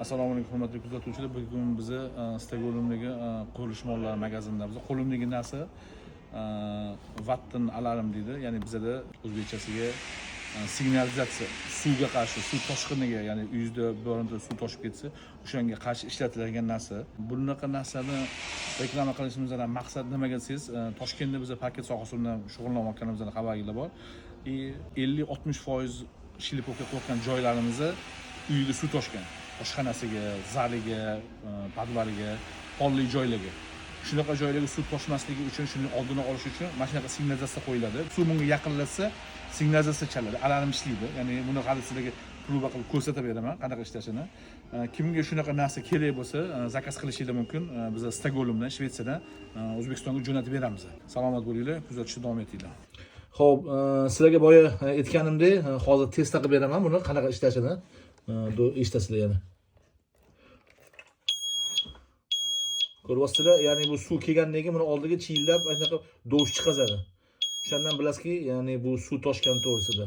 Assalomu alaykum hurmatli kuzatuvchilar. Bugun bizni Stokgolmdagi qurilish mollari magazinida biz qo'limdagi narsa Vatten alarm deydi. Ya'ni bizda o'zbekchasiga signalizatsiya, suvga qarshi, suv toshqiniga, ya'ni uyingizda bironta suv toshib ketsa, o'shanga qarshi ishlatiladigan narsa. Bunaqa narsani reklama qilishimizdan maqsad nima desangiz, Toshkentda biz paket sohasi bilan shug'ullanayotganimizdan xabaringiz bor. 50-60% shilipovka qilayotgan joylarimizda uyiga suv toshgan. Oshxonasiga, zaliga, podvaliga, polli joylarga. Shunaqa joylarga suv toshmasligi uchun, shuni oldini olish uchun mana shunaqa signalizatsiya qo'yiladi. Suv bunga yaqinlashsa, signalizatsiya chaladi, alarm ishlaydi. Ya'ni buni hali sizlarga proba qilib ko'rsatib beraman, qanaqa ishlashini. Kimga shunaqa narsa kerak bo'lsa, zakaz qilishingiz mumkin. Biz Stokgolmdan, Shvetsiyadan O'zbekistonga jo'natib beramiz. Salomat bo'linglar, kuzatishda davom etinglar. Xo'p, sizlarga boya aytganimdek, hozir test qilib beraman buni qanaqa ishlashini. Eshitasizlar yana. Ko'ryapsizlar, ya'ni bu suv kelgandan keyin buni oldiga chiyillab, anaqa dovush chiqazadi. O'shandan bilasizki, ya'ni bu suv toshgan to'g'risida.